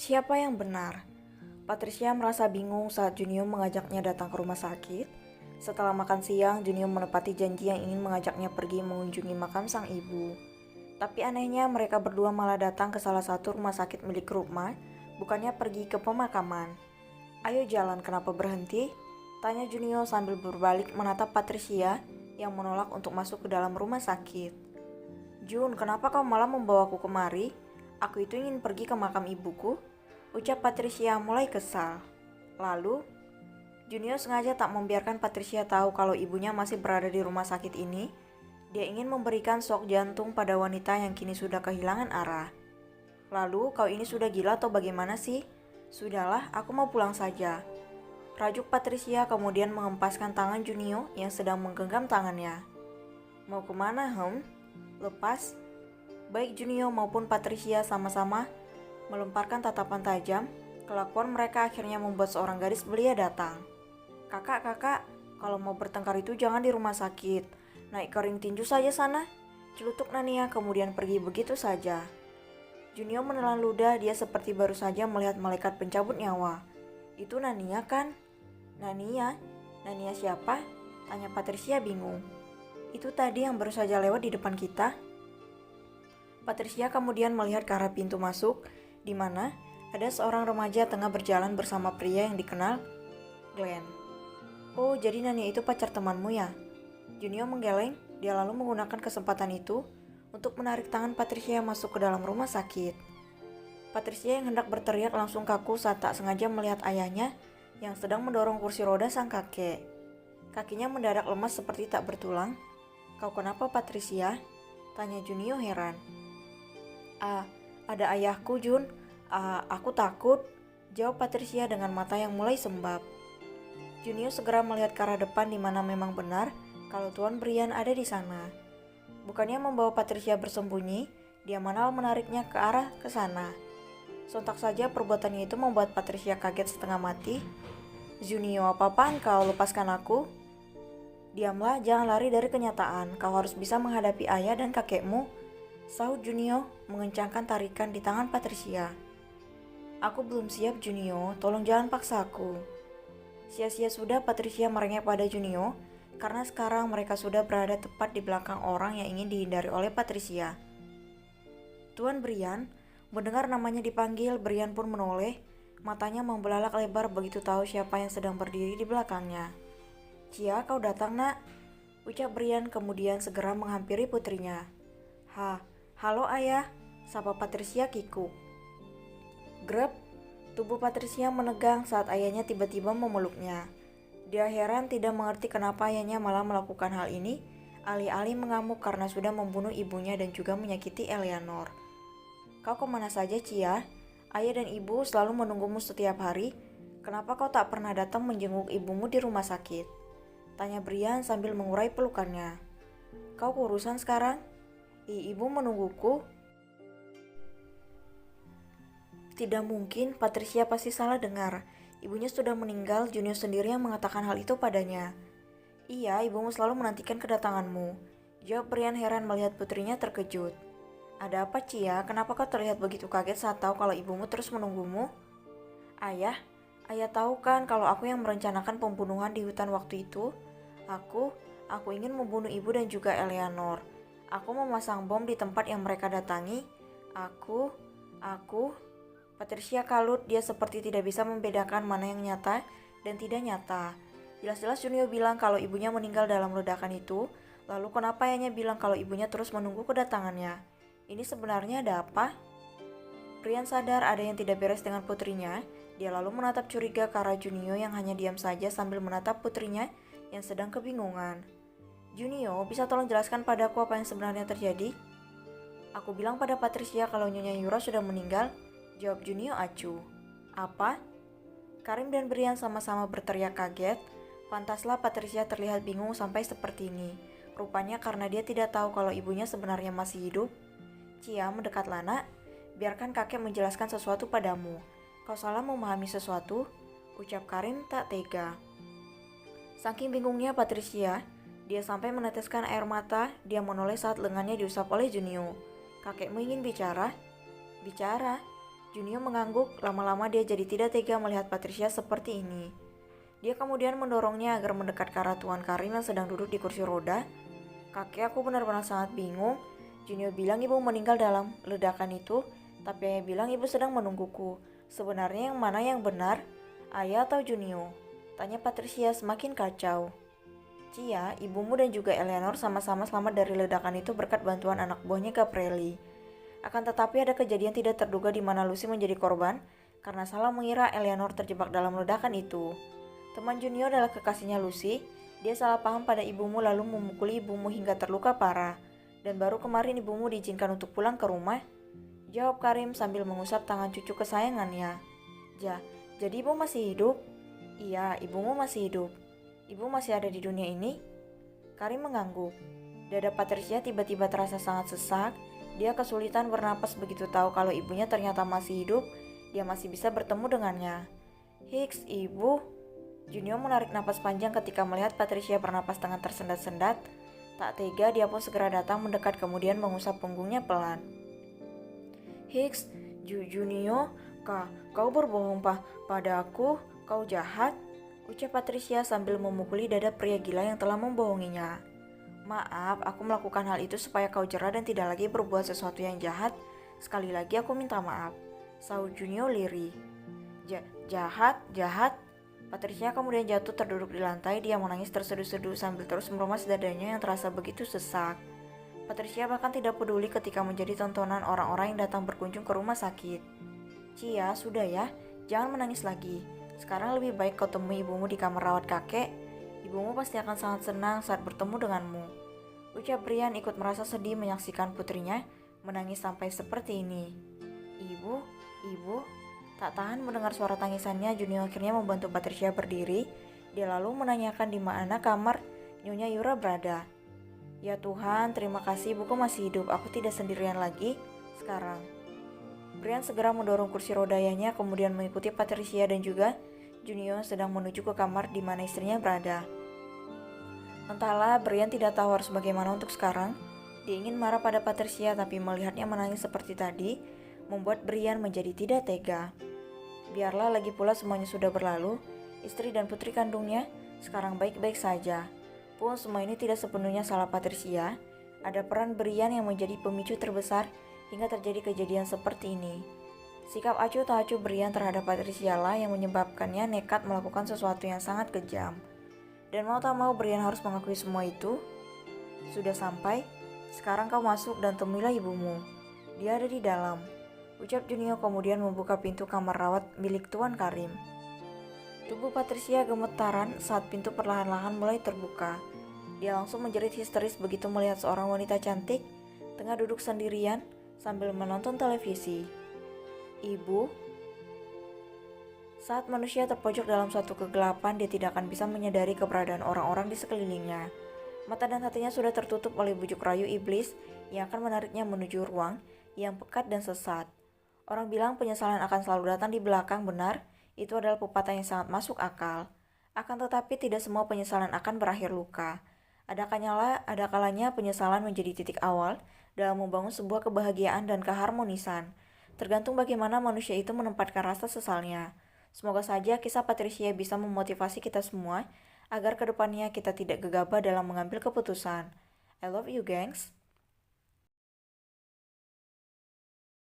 Siapa yang benar? Patricia merasa bingung saat Junio mengajaknya datang ke rumah sakit. Setelah makan siang, Junio menepati janji yang ingin mengajaknya pergi mengunjungi makam sang ibu. Tapi anehnya mereka berdua malah datang ke salah satu rumah sakit milik Rukma, bukannya pergi ke pemakaman. "Ayo jalan, kenapa berhenti?" tanya Junio sambil berbalik menatap Patricia yang menolak untuk masuk ke dalam rumah sakit. "Jun, kenapa kau malah membawaku kemari? Aku itu ingin pergi ke makam ibuku," ucap Patricia mulai kesal. Lalu, Junio sengaja tak membiarkan Patricia tahu kalau ibunya masih berada di rumah sakit ini. Dia ingin memberikan shock jantung pada wanita yang kini sudah kehilangan arah. "Lalu, kau ini sudah gila atau bagaimana sih? Sudahlah, aku mau pulang saja," rajuk Patricia kemudian mengempaskan tangan Junio yang sedang menggenggam tangannya. "Mau kemana, Lepas?" Baik Junio maupun Patricia sama-sama melemparkan tatapan tajam. Kelakuan mereka akhirnya membuat seorang gadis belia datang. Kakak, kalau mau bertengkar itu jangan di rumah sakit. Naik ke ring tinju saja sana," celutuk Nania kemudian pergi begitu saja. Junio menelan ludah, dia seperti baru saja melihat malaikat pencabut nyawa. "Itu Nania kan?" "Nania? Nania siapa?" tanya Patricia bingung. "Itu tadi yang baru saja lewat di depan kita." Patricia kemudian melihat ke arah pintu masuk, di mana ada seorang remaja tengah berjalan bersama pria yang dikenal Glenn. "Oh, jadi Nania itu pacar temanmu ya?" Junio menggeleng, dia lalu menggunakan kesempatan itu untuk menarik tangan Patricia masuk ke dalam rumah sakit. Patricia yang hendak berteriak langsung kaku saat tak sengaja melihat ayahnya yang sedang mendorong kursi roda sang kakek. Kakinya mendadak lemas seperti tak bertulang. "Kau kenapa, Patricia?" tanya Junio heran. Ada ayahku, Jun. Aku takut," jawab Patricia dengan mata yang mulai sembab. Junio segera melihat ke arah depan di mana memang benar kalau Tuan Brian ada di sana. Bukannya membawa Patricia bersembunyi, dia malah menariknya ke sana. Sontak saja perbuatannya itu membuat Patricia kaget setengah mati. "Junio, apa-apaan kau? Lepaskan aku." "Diamlah, jangan lari dari kenyataan. Kau harus bisa menghadapi ayah dan kakekmu," sahut Junio mengencangkan tarikan di tangan Patricia. "Aku belum siap, Junio. Tolong jangan paksa aku." Sia-sia sudah Patricia merengek pada Junio, karena sekarang mereka sudah berada tepat di belakang orang yang ingin dihindari oleh Patricia. "Tuan Brian." Mendengar namanya dipanggil, Brian pun menoleh. Matanya membelalak lebar begitu tahu siapa yang sedang berdiri di belakangnya. "Cia, kau datang, nak," ucap Brian kemudian segera menghampiri putrinya. Halo ayah," sapa Patricia kikuk. Grep, tubuh Patricia menegang saat ayahnya tiba-tiba memeluknya. Dia heran tidak mengerti kenapa ayahnya malah melakukan hal ini, alih-alih mengamuk karena sudah membunuh ibunya dan juga menyakiti Eleanor. "Kau kemana saja, Cia? Ayah dan ibu selalu menunggumu setiap hari. Kenapa kau tak pernah datang menjenguk ibumu di rumah sakit?" tanya Brian sambil mengurai pelukannya. "Kau urusan sekarang?" Ibu menungguku." Tidak mungkin, Patricia pasti salah dengar. Ibunya sudah meninggal, Junior sendiri yang mengatakan hal itu padanya. "Iya, ibumu selalu menantikan kedatanganmu," jawab Brian heran melihat putrinya terkejut. "Ada apa, Cia? Kenapa kau terlihat begitu kaget saat tahu kalau ibumu terus menunggumu?" Ayah tahu kan kalau aku yang merencanakan pembunuhan di hutan waktu itu? Aku ingin membunuh ibu dan juga Eleanor. Aku memasang bom di tempat yang mereka datangi. Aku... Patricia kalut, dia seperti tidak bisa membedakan mana yang nyata dan tidak nyata. Jelas-jelas Junio bilang kalau ibunya meninggal dalam ledakan itu, lalu kenapa ayahnya bilang kalau ibunya terus menunggu kedatangannya? Ini sebenarnya ada apa? Brian sadar ada yang tidak beres dengan putrinya. Dia lalu menatap curiga ke arah Junio yang hanya diam saja sambil menatap putrinya yang sedang kebingungan. "Junio, bisa tolong jelaskan padaku apa yang sebenarnya terjadi?" "Aku bilang pada Patricia kalau Nyonya Yura sudah meninggal," jawab Junio acuh. "Apa?" Karim dan Brian sama-sama berteriak kaget. Pantaslah Patricia terlihat bingung sampai seperti ini. Rupanya karena dia tidak tahu kalau ibunya sebenarnya masih hidup. "Cia, mendekatlah nak. Biarkan kakek menjelaskan sesuatu padamu. Kau salah memahami sesuatu," ucap Karim tak tega. Saking bingungnya Patricia, dia sampai meneteskan air mata. Dia menoleh saat lengannya diusap oleh Junio. "Kakekmu ingin bicara?" "Bicara?" Junio mengangguk, lama-lama dia jadi tidak tega melihat Patricia seperti ini. Dia kemudian mendorongnya agar mendekat ke arah Tuan Karim yang sedang duduk di kursi roda. Kakek, aku benar-benar sangat bingung. Junio bilang ibu meninggal dalam ledakan itu, tapi ayah bilang ibu sedang menungguku. Sebenarnya yang mana yang benar? Ayah atau Junio? Tanya Patricia semakin kacau. Cia, ibumu dan juga Eleanor sama-sama selamat dari ledakan itu berkat bantuan anak buahnya Gaprelli. Akan tetapi ada kejadian tidak terduga di mana Lucy menjadi korban karena salah mengira Eleanor terjebak dalam ledakan itu. Teman Junio adalah kekasihnya Lucy. Dia salah paham pada ibumu lalu memukuli ibumu hingga terluka parah. Dan baru kemarin ibumu diizinkan untuk pulang ke rumah. Jawab Karim sambil mengusap tangan cucu kesayangannya. Jadi ibu masih hidup? Iya, ibumu masih hidup. Ibu masih ada di dunia ini? Karim mengangguk. Dada Patricia tiba-tiba terasa sangat sesak. Dia kesulitan bernapas begitu tahu kalau ibunya ternyata masih hidup. Dia masih bisa bertemu dengannya. Hicks, ibu. Junio menarik napas panjang ketika melihat Patricia bernapas dengan tersendat-sendat. Tak tega, dia pun segera datang mendekat kemudian mengusap punggungnya pelan. Hicks, Junio, kau berbohong padaku, kau jahat, ucap Patricia sambil memukuli dada pria gila yang telah membohonginya. Maaf, aku melakukan hal itu supaya kau jerah dan tidak lagi berbuat sesuatu yang jahat. Sekali lagi aku minta maaf, sahut Junio lirih. Jahat. Patricia kemudian jatuh terduduk di lantai. Dia menangis terseduh-seduh sambil terus meremas dadanya yang terasa begitu sesak. Patricia bahkan tidak peduli ketika menjadi tontonan orang-orang yang datang berkunjung ke rumah sakit. Cia, sudah ya, jangan menangis lagi. Sekarang lebih baik kau temui ibumu di kamar rawat kakek. Ibumu pasti akan sangat senang saat bertemu denganmu. Ucap Brian ikut merasa sedih menyaksikan putrinya menangis sampai seperti ini. Ibu. Tak tahan mendengar suara tangisannya, Junio akhirnya membantu Patricia berdiri. Dia lalu menanyakan di mana kamar Nyonya Yura berada. Ya Tuhan, terima kasih ibuku masih hidup. Aku tidak sendirian lagi sekarang. Brian segera mendorong kursi roda ayahnya, kemudian mengikuti Patricia dan juga Junio sedang menuju ke kamar di mana istrinya berada. Entahlah, Brian tidak tahu harus bagaimana untuk sekarang. Dia ingin marah pada Patricia, tapi melihatnya menangis seperti tadi membuat Brian menjadi tidak tega. Biarlah, lagi pula semuanya sudah berlalu. Istri dan putri kandungnya sekarang baik-baik saja. Pun semua ini tidak sepenuhnya salah Patricia. Ada peran Brian yang menjadi pemicu terbesar hingga terjadi kejadian seperti ini. Sikap acuh tak acuh Brian terhadap Patricia lah yang menyebabkannya nekat melakukan sesuatu yang sangat kejam. Dan mau tak mau Brian harus mengakui semua itu. Sudah sampai, sekarang kau masuk dan temuilah ibumu. Dia ada di dalam, ucap Junio kemudian membuka pintu kamar rawat milik Tuan Karim. Tubuh Patricia gemetaran saat pintu perlahan-lahan mulai terbuka. Dia langsung menjerit histeris begitu melihat seorang wanita cantik tengah duduk sendirian sambil menonton televisi. Ibu. Saat manusia terpojok dalam suatu kegelapan, dia tidak akan bisa menyadari keberadaan orang-orang di sekelilingnya. Mata dan hatinya sudah tertutup oleh bujuk rayu iblis yang akan menariknya menuju ruang yang pekat dan sesat. Orang bilang penyesalan akan selalu datang di belakang. Benar, itu adalah pepatah yang sangat masuk akal. Akan tetapi tidak semua penyesalan akan berakhir luka. Ada kalanya penyesalan menjadi titik awal dalam membangun sebuah kebahagiaan dan keharmonisan. Tergantung bagaimana manusia itu menempatkan rasa sesalnya. Semoga saja kisah Patricia bisa memotivasi kita semua agar kedepannya kita tidak gegabah dalam mengambil keputusan. I love you, gengs.